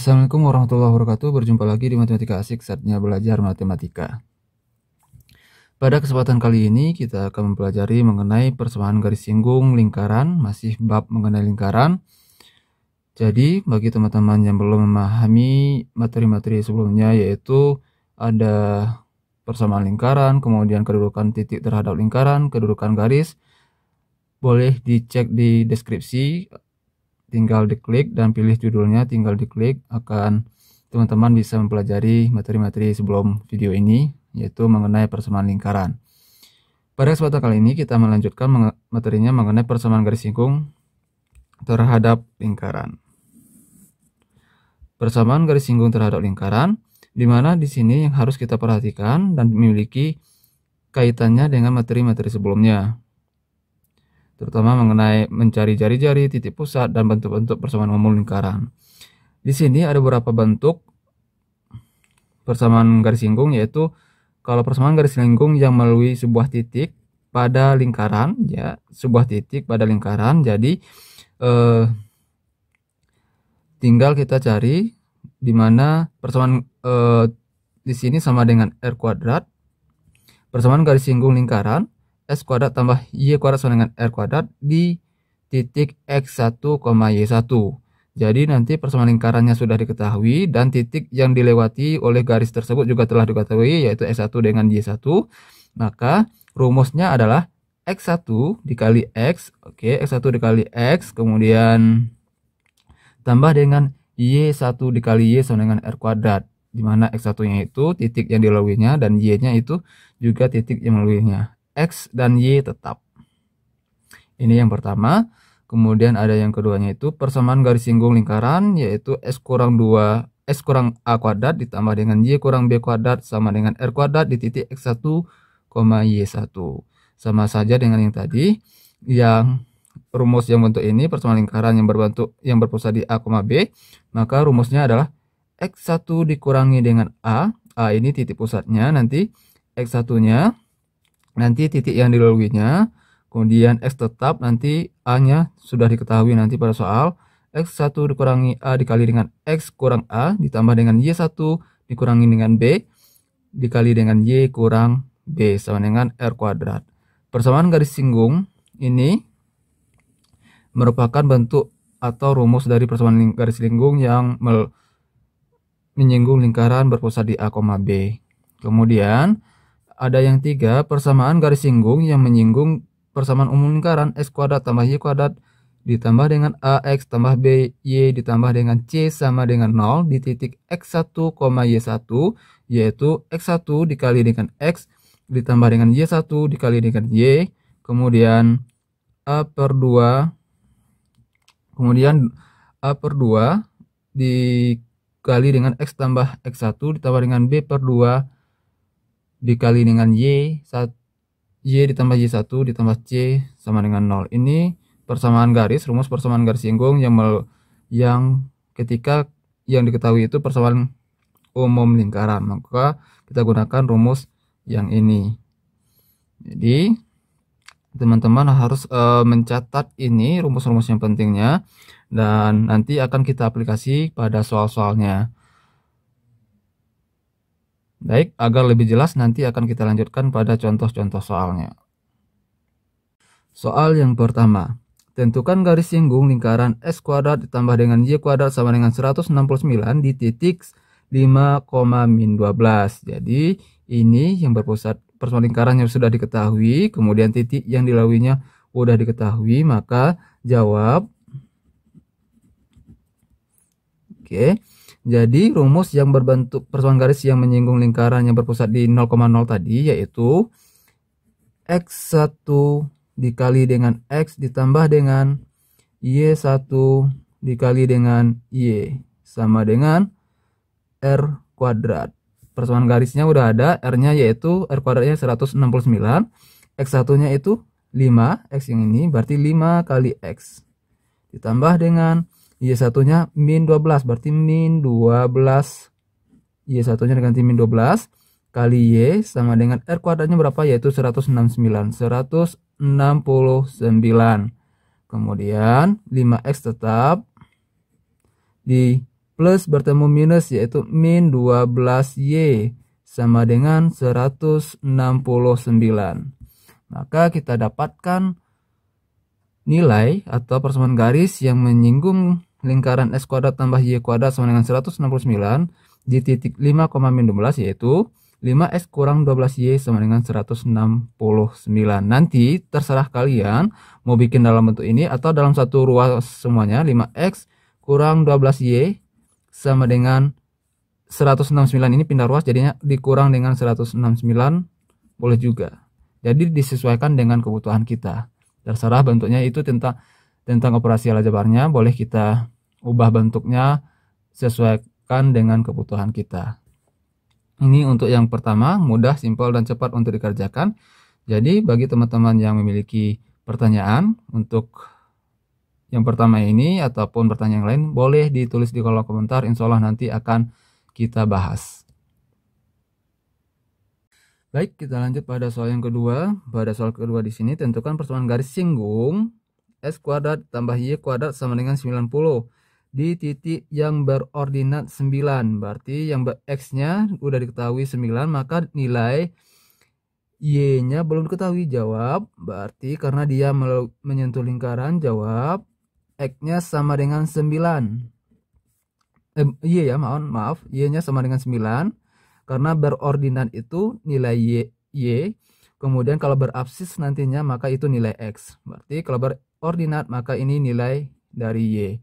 Assalamualaikum warahmatullahi wabarakatuh. Berjumpa lagi di Matematika Asik, saatnya belajar matematika. Pada kesempatan kali ini kita akan mempelajari mengenai persamaan garis singgung lingkaran, masih bab mengenai lingkaran. Jadi bagi teman-teman yang belum memahami materi-materi sebelumnya, yaitu ada persamaan lingkaran, kemudian kedudukan titik terhadap lingkaran, kedudukan garis, boleh dicek di deskripsi. Tinggal diklik dan pilih judulnya, tinggal diklik, akan teman-teman bisa mempelajari materi-materi sebelum video ini, yaitu mengenai persamaan lingkaran. Pada kesempatan kali ini kita melanjutkan materinya mengenai persamaan garis singgung terhadap lingkaran. Persamaan garis singgung terhadap lingkaran, di mana di sini yang harus kita perhatikan dan memiliki kaitannya dengan materi-materi sebelumnya, terutama mengenai mencari jari-jari, titik pusat, dan bentuk-bentuk persamaan umum lingkaran. Di sini ada beberapa bentuk persamaan garis singgung, yaitu kalau persamaan garis singgung yang melalui sebuah titik pada lingkaran, ya, sebuah titik pada lingkaran. Jadi tinggal kita cari di mana persamaan di sini sama dengan R kuadrat. Persamaan garis singgung lingkaran S kuadrat tambah Y kuadrat sama dengan R kuadrat di titik X1, Y1. Jadi nanti persamaan lingkarannya sudah diketahui dan titik yang dilewati oleh garis tersebut juga telah diketahui, yaitu X1 dengan Y1. Maka rumusnya adalah X1 dikali X, oke, X1 dikali X, kemudian tambah dengan Y1 dikali Y sama dengan R kuadrat, di mana X1-nya itu titik yang dilaluinya dan Y-nya itu juga titik yang melaluinya. X dan Y tetap. Ini yang pertama. Kemudian ada yang keduanya itu persamaan garis singgung lingkaran, yaitu X kurang A kuadrat ditambah dengan Y kurang B kuadrat sama dengan R kuadrat di titik X1, Y1. Sama saja dengan yang tadi. Yang rumus yang bentuk ini persamaan lingkaran yang berpusat di A, B, maka rumusnya adalah X1 dikurangi dengan A ini titik pusatnya, nanti X1-nya nanti titik yang dilaluinya, kemudian X tetap, nanti A-nya sudah diketahui nanti pada soal. X1 dikurangi A dikali dengan X kurang A ditambah dengan Y1 dikurangi dengan B dikali dengan Y kurang B sama dengan R kuadrat. Persamaan garis singgung ini merupakan bentuk atau rumus dari persamaan garis singgung yang menyinggung lingkaran berpusat di A, B. Kemudian ada yang tiga, persamaan garis singgung yang menyinggung persamaan umum lingkaran X kuadrat tambah Y kuadrat ditambah dengan AX tambah BY ditambah dengan C sama dengan 0 di titik X1, Y1, yaitu X1 dikali dengan X ditambah dengan Y1 dikali dengan Y, kemudian A per 2, kemudian A per 2 dikali dengan X tambah X1 ditambah dengan B per 2 dikali dengan Y ditambah Y1 ditambah C sama dengan 0. Ini persamaan garis, rumus persamaan garis singgung yang ketika yang diketahui itu persamaan umum lingkaran, maka kita gunakan rumus yang ini. Jadi teman-teman harus mencatat ini rumus-rumus yang pentingnya, dan nanti akan kita aplikasi pada soal-soalnya. Baik, agar lebih jelas nanti akan kita lanjutkan pada contoh-contoh soalnya. Soal yang pertama, tentukan garis singgung lingkaran S kuadrat ditambah dengan Y kuadrat sama dengan 169 di titik 5, min 12. Jadi ini yang berpusat persamaan lingkaran yang sudah diketahui, kemudian titik yang dilaluinya sudah diketahui, maka jawab. Oke. Jadi rumus yang berbentuk persamaan garis yang menyinggung lingkaran yang berpusat di 0,0 tadi, yaitu X1 dikali dengan X ditambah dengan Y1 dikali dengan Y sama dengan R kuadrat. Persamaan garisnya udah ada, R-nya yaitu R kuadratnya 169, X1-nya itu 5, X yang ini berarti 5 kali X ditambah dengan Y1-nya min 12, berarti min 12. Y1-nya diganti min 12 kali Y sama dengan R kuadratnya berapa, yaitu 169. Kemudian 5X tetap plus bertemu minus yaitu min 12Y sama dengan 169. Maka kita dapatkan nilai atau persamaan garis yang menyinggung lingkaran x kuadrat tambah y kuadrat sama dengan 169 di titik 5,-12 yaitu 5x kurang 12y sama dengan 169. Nanti terserah kalian mau bikin dalam bentuk ini atau dalam satu ruas semuanya. 5x kurang 12y sama dengan 169 ini pindah ruas jadinya dikurang dengan 169 boleh juga. Jadi disesuaikan dengan kebutuhan kita. Terserah bentuknya itu tentang operasi aljabarnya, boleh kita ubah bentuknya sesuaikan dengan kebutuhan kita. Ini untuk yang pertama, mudah, simpel, dan cepat untuk dikerjakan. Jadi bagi teman-teman yang memiliki pertanyaan untuk yang pertama ini ataupun pertanyaan yang lain, boleh ditulis di kolom komentar, insya Allah nanti akan kita bahas. Baik, kita lanjut pada soal yang kedua. Pada soal kedua di sini tentukan persamaan garis singgung x kuadrat tambah y kuadrat sama dengan 90 di titik yang berordinat 9. Berarti yang x-nya udah diketahui 9, maka nilai y-nya belum diketahui. Jawab. Berarti karena dia menyentuh lingkaran, jawab x-nya sama dengan 9. Maaf, y-nya sama dengan 9. Karena berordinat itu nilai y, kemudian kalau berabsis nantinya maka itu nilai x. Berarti kalau berordinat maka ini nilai dari y.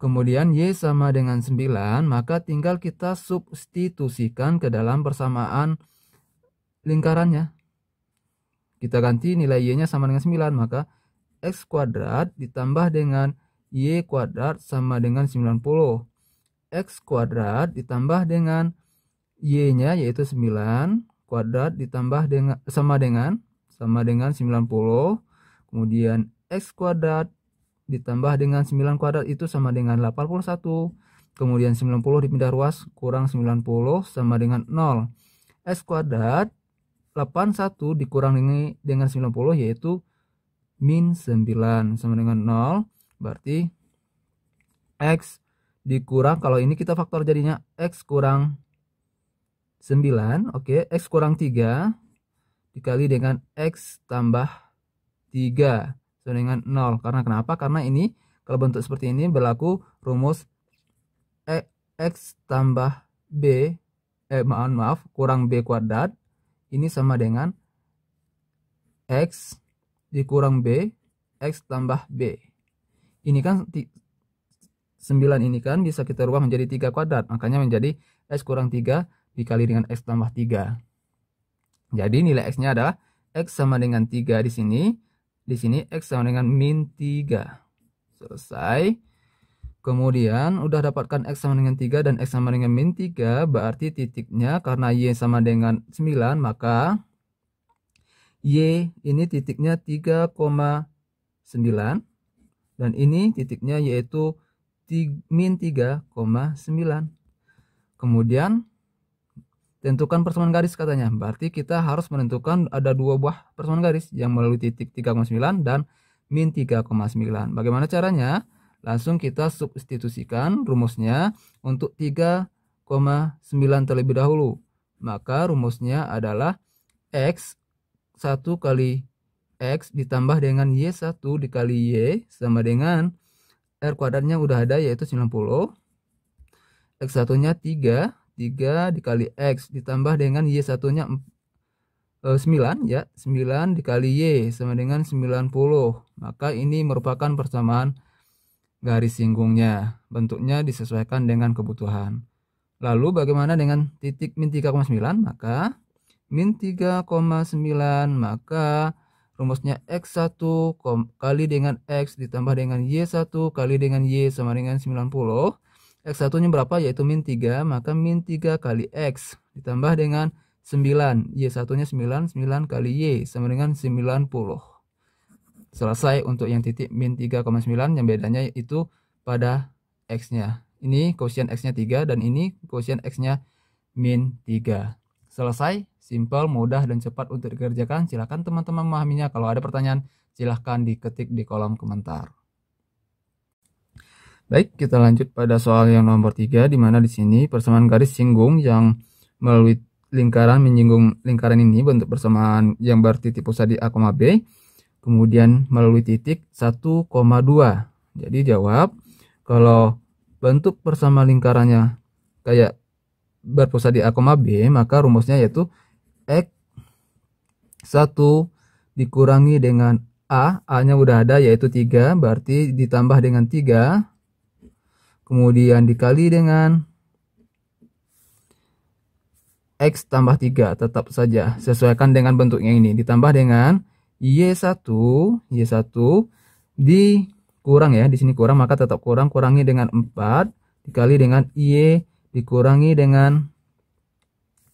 Kemudian y sama dengan 9, maka tinggal kita substitusikan ke dalam persamaan lingkarannya. Kita ganti nilai y-nya sama dengan 9, maka x kuadrat ditambah dengan y kuadrat sama dengan 90. X kuadrat ditambah dengan y-nya yaitu 9 kuadrat ditambah dengan sama dengan 90. Kemudian x kuadrat ditambah dengan 9 kuadrat itu sama dengan 81. Kemudian 90 dipindah ruas kurang 90 sama dengan 0. X kuadrat 81 dikurang dengan 90 yaitu min 9 sama dengan 0. Berarti x dikurang, kalau ini kita faktor jadinya x kurang 9. Oke, x kurang 3 dikali dengan x tambah 3 sama dengan 0. Karena kenapa? Karena ini kalau bentuk seperti ini berlaku rumus x tambah b kurang b kuadrat ini sama dengan x dikurang b x tambah b. Ini kan 9 ini kan bisa kita rubah menjadi 3 kuadrat, makanya menjadi x kurang 3 dikali dengan x tambah 3. Jadi nilai x-nya adalah x sama dengan 3 di sini. Di sini x sama dengan min 3. Selesai. Kemudian udah dapatkan x sama dengan 3 dan x sama dengan min 3. Berarti titiknya karena y sama dengan 9, maka y ini titiknya 3,9. Dan ini titiknya yaitu min 3,9. Kemudian tentukan persamaan garis katanya. Berarti kita harus menentukan ada dua buah persamaan garis yang melalui titik 3,9 dan min 3,9. Bagaimana caranya? Langsung kita substitusikan rumusnya untuk 3,9 terlebih dahulu. Maka rumusnya adalah x 1 kali x ditambah dengan y1 dikali y sama dengan r kuadratnya udah ada yaitu 90. X1 nya 3 dikali x ditambah dengan y1 nya 9 ya, 9 dikali y sama dengan 90. Maka ini merupakan persamaan garis singgungnya. Bentuknya disesuaikan dengan kebutuhan. Lalu bagaimana dengan titik min 3,9? Maka min 3,9 maka rumusnya x1 kali dengan x ditambah dengan y1 kali dengan y sama dengan 90. X1 nya berapa? Yaitu min 3, maka min 3 kali x ditambah dengan 9. Y1 nya 9 kali y sama dengan 90. Selesai untuk yang titik min 3,9, yang bedanya itu pada x nya. Ini koefisien x nya 3 dan ini koefisien x nya min 3. Selesai, simpel, mudah, dan cepat untuk dikerjakan. Silahkan teman-teman memahaminya. Kalau ada pertanyaan silahkan diketik di kolom komentar. Baik, kita lanjut pada soal yang nomor 3, di mana di sini persamaan garis singgung yang melalui lingkaran menyinggung lingkaran ini bentuk persamaan yang bertitik pusat di A, B, kemudian melalui titik 1,2. Jadi jawab, kalau bentuk persamaan lingkarannya kayak berpusat di A, B, maka rumusnya yaitu X1 dikurangi dengan A-nya udah ada yaitu 3, berarti ditambah dengan 3, kemudian dikali dengan X tambah 3, tetap saja sesuaikan dengan bentuknya ini, ditambah dengan Y1 dikurang ya, di sini kurang maka tetap kurang, kurangi dengan 4 dikali dengan Y dikurangi dengan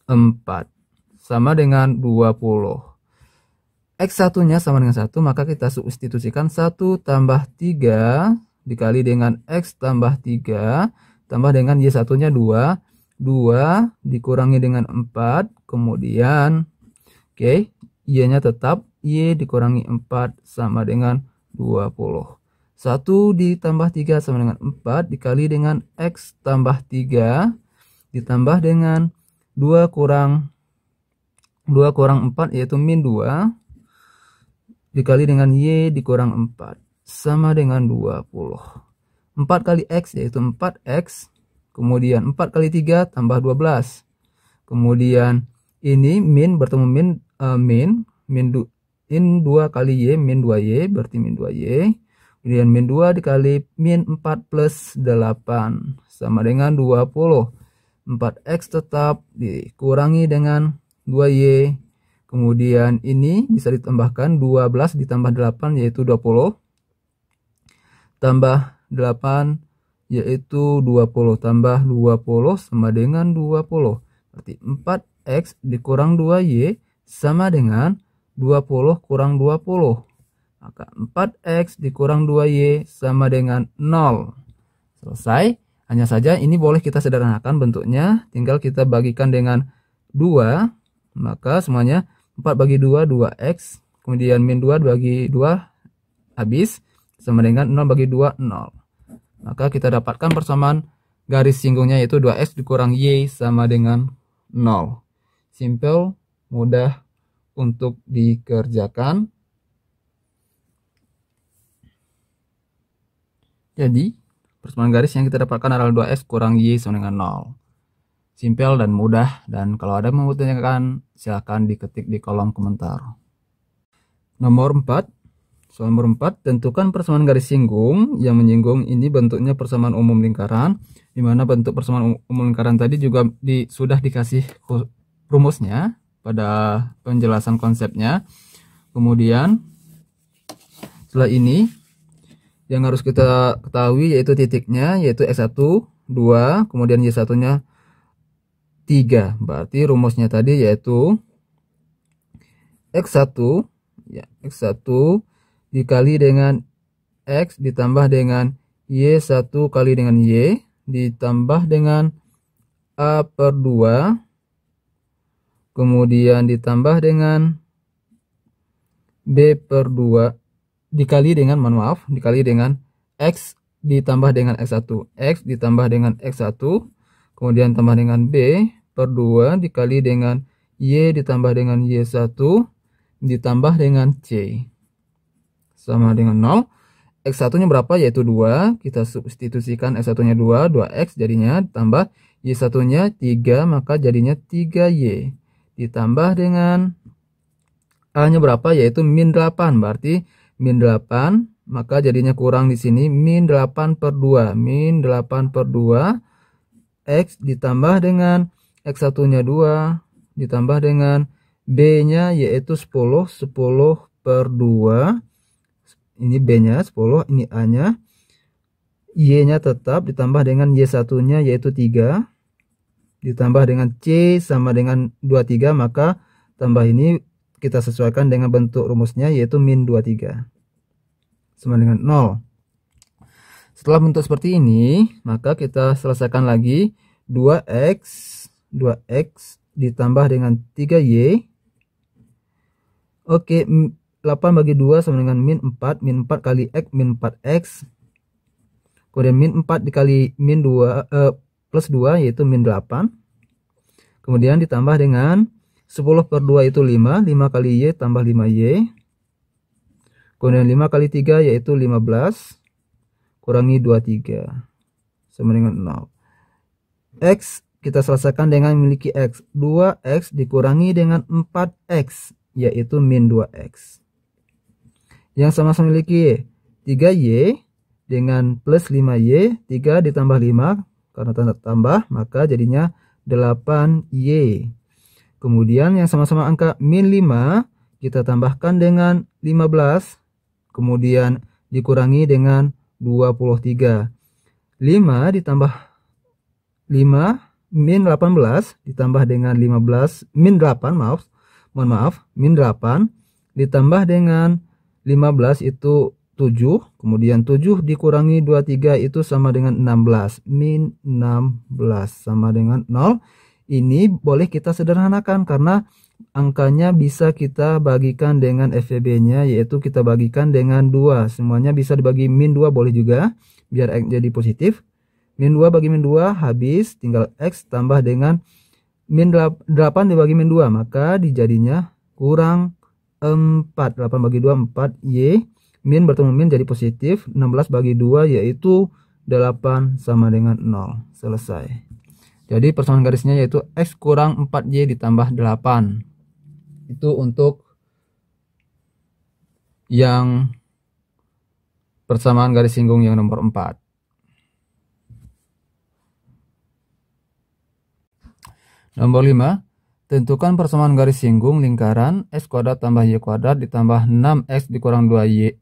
4 sama dengan 20. X1 nya sama dengan 1, maka kita substitusikan 1 tambah 3 dikali dengan X tambah 3 tambah dengan Y1 nya 2 dikurangi dengan 4, kemudian Y nya tetap Y dikurangi 4 sama dengan 20. 1 ditambah 3 sama dengan 4 dikali dengan X tambah 3 ditambah dengan 2 kurang 4 yaitu min 2 dikali dengan Y dikurang 4 sama dengan 20. 4 kali X yaitu 4X, kemudian 4 kali 3 tambah 12, kemudian ini min bertemu min 2 kali Y, min 2Y berarti min 2Y, kemudian min 2 dikali min 4 plus 8 sama dengan 20. 4X tetap dikurangi dengan 2Y, kemudian ini bisa ditambahkan 12 ditambah 8 yaitu 20, tambah 8 yaitu 20, tambah 20 sama dengan 20, berarti 4X dikurang 2Y sama dengan 20 kurang 20, maka 4X dikurang 2Y sama dengan 0. Selesai. Hanya saja ini boleh kita sederhanakan bentuknya, tinggal kita bagikan dengan 2, maka semuanya 4 bagi 2 2X, kemudian min 2 bagi 2 habis sama dengan 0 bagi 2 0. Maka kita dapatkan persamaan garis singgungnya yaitu 2X dikurang Y sama dengan 0. Simple, mudah untuk dikerjakan. Jadi persamaan garis yang kita dapatkan adalah 2X kurang Y sama dengan 0. Simpel dan mudah, dan kalau ada yang mau ditanyakan silahkan diketik di kolom komentar. Nomor 4, soal nomor 4, tentukan persamaan garis singgung yang menyinggung. Ini bentuknya persamaan umum lingkaran, dimana bentuk persamaan umum lingkaran tadi juga sudah dikasih rumusnya pada penjelasan konsepnya. Kemudian setelah ini yang harus kita ketahui yaitu titiknya, yaitu X1 2, kemudian Y1 nya 3, berarti rumusnya tadi yaitu X1 ya, X1 dikali dengan X ditambah dengan Y1 kali dengan Y ditambah dengan A per 2, kemudian ditambah dengan B per 2 dikali dengan dikali dengan X ditambah dengan X1, X ditambah dengan X1, kemudian tambah dengan B per 2 dikali dengan Y ditambah dengan Y1 ditambah dengan C sama dengan 0. X1 nya berapa yaitu 2, kita substitusikan X1 nya 2, 2X jadinya, tambah Y1 nya 3 maka jadinya 3Y, ditambah dengan A nya berapa yaitu min 8, berarti min 8 maka jadinya kurang di sini min 8 per 2, min 8 per 2 X ditambah dengan X1 nya 2 ditambah dengan B nya yaitu 10 per 2, ini B nya 10, ini A nya, Y nya tetap ditambah dengan Y1 nya yaitu 3 ditambah dengan C sama dengan 23, maka tambah ini kita sesuaikan dengan bentuk rumusnya yaitu min 23 sama dengan 0. Setelah bentuk seperti ini, maka kita selesaikan lagi. 2X ditambah dengan 3Y. Oke, 8 bagi 2 sama dengan min 4 kali X min 4X. Kemudian min 4 dikali min 2 plus 2 yaitu min 8. Kemudian ditambah dengan 10 per 2 itu 5. 5 kali Y tambah 5Y. Kemudian 5 kali 3 yaitu 15. Kurangi 23. Sama dengan 0. X kita selesaikan dengan memiliki X. 2X dikurangi dengan 4X. Yaitu min 2X. Yang sama-sama memiliki 3Y. Dengan plus 5Y, 3 ditambah 5, karena tanda tambah, maka jadinya 8Y. Kemudian yang sama-sama angka min 5, kita tambahkan dengan 15, kemudian dikurangi dengan 23. 5 ditambah 5, min 18, ditambah dengan 15, min 8, mohon maaf, min 8, ditambah dengan 15 itu 7, kemudian 7 dikurangi 23 itu sama dengan 16, min 16 sama dengan 0. Ini boleh kita sederhanakan karena angkanya bisa kita bagikan dengan FVB nya, yaitu kita bagikan dengan 2. Semuanya bisa dibagi min 2 boleh juga, biar X jadi positif. Min 2 bagi min 2 habis, tinggal X tambah dengan min 8 dibagi min 2, maka dijadinya kurang 4. 8 bagi 2 4Y. Min bertemu min jadi positif. 16 bagi 2 yaitu 8 sama dengan 0. Selesai. Jadi persamaan garisnya yaitu X kurang 4Y ditambah 8. Itu untuk yang persamaan garis singgung yang nomor 4. Nomor 5. Tentukan persamaan garis singgung lingkaran X kuadrat tambah Y kuadrat ditambah 6X dikurang 2Y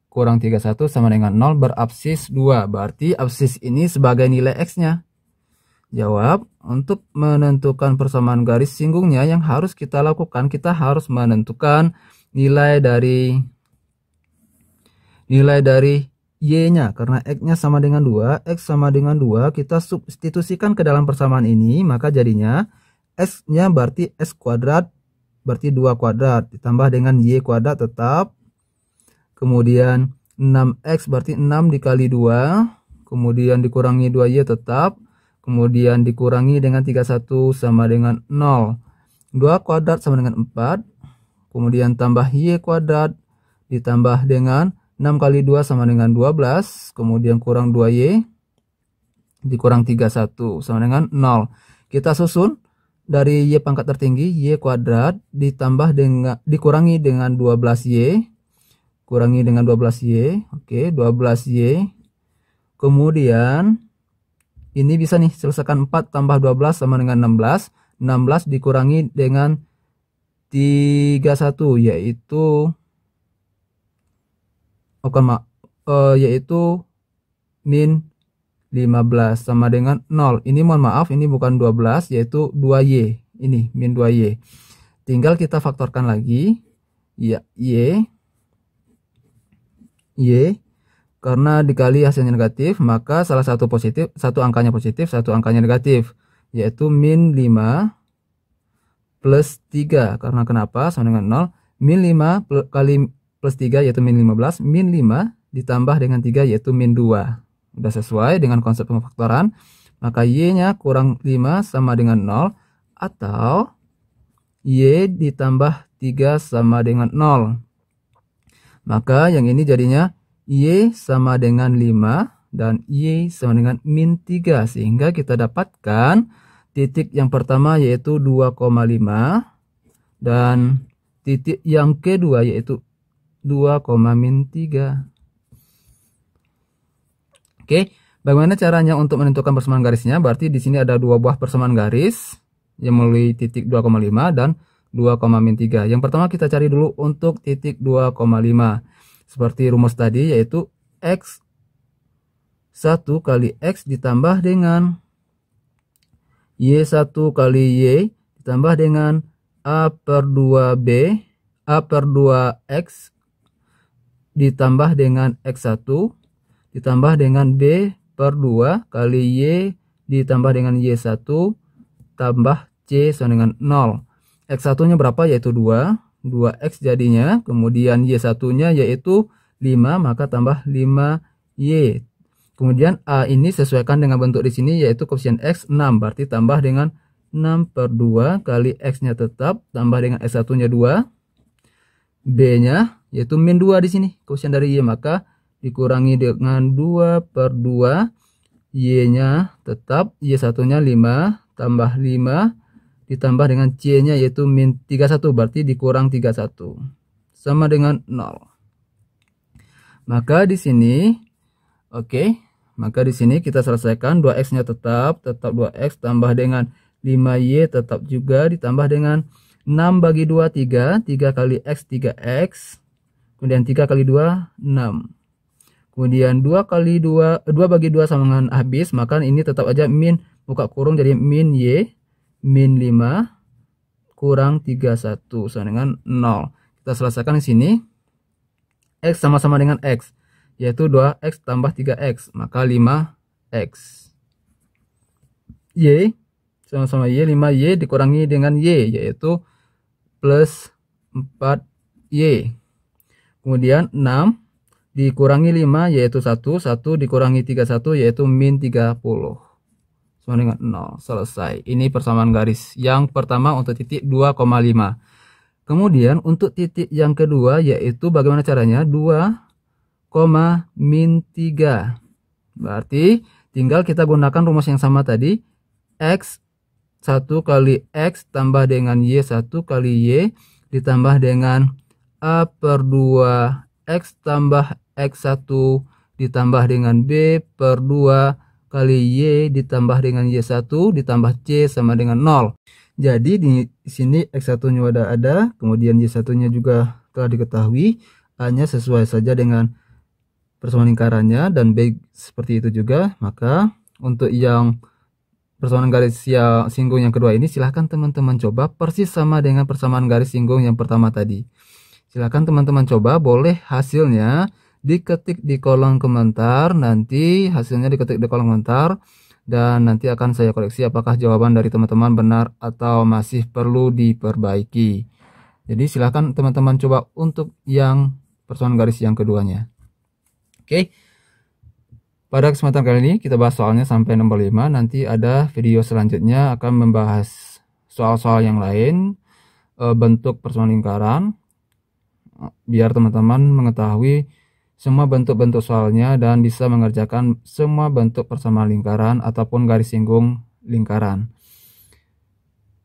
kurang 31 sama dengan 0 berabsis 2. Berarti absis ini sebagai nilai X-nya. Jawab, untuk menentukan persamaan garis singgungnya yang harus kita lakukan, kita harus menentukan nilai dari Y-nya. Karena X-nya sama dengan 2, X sama dengan 2, kita substitusikan ke dalam persamaan ini, maka jadinya X-nya berarti X kuadrat, berarti 2 kuadrat, ditambah dengan Y kuadrat tetap. Kemudian 6X berarti 6 dikali 2. Kemudian dikurangi 2Y tetap. Kemudian dikurangi dengan 31 sama dengan 0. 2 kuadrat sama dengan 4. Kemudian tambah Y kuadrat. Ditambah dengan 6 kali 2 sama dengan 12. Kemudian kurang 2Y. Dikurang 31 sama dengan 0. Kita susun dari Y pangkat tertinggi. Y kuadrat ditambah dengan dikurangi dengan 12Y. Kurangi dengan 12Y. Oke, 12Y. Kemudian ini bisa nih selesaikan 4 tambah 12 sama dengan 16. 16 dikurangi dengan 31 yaitu yaitu min 15 sama dengan 0. Ini mohon maaf, ini bukan 12 yaitu 2Y. Ini min 2Y. Tinggal kita faktorkan lagi. Ya, Y karena dikali hasilnya negatif, maka salah satu positif, satu angkanya positif, satu angkanya negatif, yaitu min 5 plus 3. Karena kenapa? Sama dengan 0. Min 5 kali plus 3 yaitu min 15. Min 5 ditambah dengan 3 yaitu min 2. Udah sesuai dengan konsep pengfaktoran. Maka Y-nya kurang 5 sama dengan 0. Atau Y ditambah 3 sama dengan 0. Maka yang ini jadinya Y sama dengan 5 dan Y sama dengan min 3. Sehingga kita dapatkan titik yang pertama yaitu 2,5 dan titik yang kedua yaitu 2,-3. Oke, bagaimana caranya untuk menentukan persamaan garisnya? Berarti di sini ada dua buah persamaan garis yang melalui titik 2,5 dan 2,-3. Yang pertama kita cari dulu untuk titik 2,5. Seperti rumus tadi yaitu X 1 kali X ditambah dengan Y1 kali Y ditambah dengan A per 2B, A per 2X ditambah dengan X1 ditambah dengan B per 2 kali Y ditambah dengan Y1 tambah C sama dengan 0. X1 nya berapa? Yaitu 2. 2X jadinya. Kemudian Y1 nya yaitu 5. Maka tambah 5Y. Kemudian A ini sesuaikan dengan bentuk di sini, yaitu koefisien X 6, berarti tambah dengan 6/2 kali X-nya tetap, tambah dengan X1-nya 2, B-nya yaitu min 2 di sini, koefisien dari Y, maka dikurangi dengan 2/2, Y-nya tetap, Y1-nya 5, tambah 5, ditambah dengan C-nya yaitu min 31, berarti dikurang 31, sama dengan 0. Maka di sini, maka di sini kita selesaikan 2x-nya tetap 2x, tambah dengan 5y tetap juga, ditambah dengan 6 bagi 2 3, 3 kali x 3x, kemudian 3 kali 2 6. Kemudian 2 bagi 2 sama dengan habis, maka ini tetap aja min buka kurung, jadi min y min 5 kurang 31 sama dengan 0. Kita selesaikan di sini. X sama-sama dengan X, yaitu 2x tambah 3x, maka 5x. Y sama-sama Y, 5y dikurangi dengan Y, yaitu plus 4y. Kemudian 6 dikurangi 5, yaitu 1, 1 dikurangi 31, yaitu min 30, sama dengan 0. Selesai. Ini persamaan garis yang pertama untuk titik 2,5. Kemudian untuk titik yang kedua, yaitu bagaimana caranya? 2, min 3. Berarti tinggal kita gunakan rumus yang sama tadi. X 1 kali X tambah dengan Y1 kali Y, ditambah dengan A/2 X tambah X1, ditambah dengan B/2 kali Y, ditambah dengan Y1, ditambah C sama dengan 0. Jadi di sini X1-nya udah ada, kemudian Y1-nya juga telah diketahui, A-nya sesuai saja dengan persamaan lingkarannya, dan B seperti itu juga. Maka untuk yang persamaan garis singgung yang kedua ini, silahkan teman-teman coba persis sama dengan persamaan garis singgung yang pertama tadi. Silahkan teman-teman coba, boleh hasilnya diketik di kolom komentar, nanti hasilnya diketik di kolom komentar, dan nanti akan saya koreksi apakah jawaban dari teman-teman benar atau masih perlu diperbaiki. Jadi silahkan teman-teman coba untuk yang persamaan garis yang keduanya. Pada kesempatan kali ini kita bahas soalnya sampai nomor 5. Nanti ada video selanjutnya akan membahas soal-soal yang lain, bentuk persamaan lingkaran, biar teman-teman mengetahui semua bentuk-bentuk soalnya dan bisa mengerjakan semua bentuk persamaan lingkaran ataupun garis singgung lingkaran.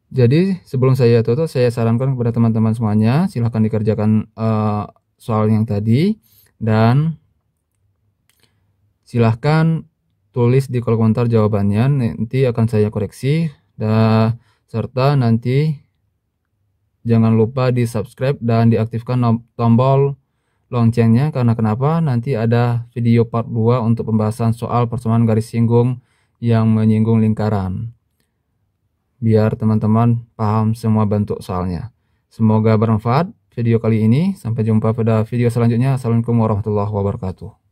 Jadi sebelum saya tutup, saya sarankan kepada teman-teman semuanya, silahkan dikerjakan soal yang tadi, dan silahkan tulis di kolom komentar jawabannya, nanti akan saya koreksi, dan serta nanti jangan lupa di subscribe dan diaktifkan tombol loncengnya, karena kenapa? Nanti ada video part 2 untuk pembahasan soal persamaan garis singgung yang menyinggung lingkaran, biar teman-teman paham semua bentuk soalnya. Semoga bermanfaat video kali ini. Sampai jumpa pada video selanjutnya. Assalamualaikum warahmatullahi wabarakatuh.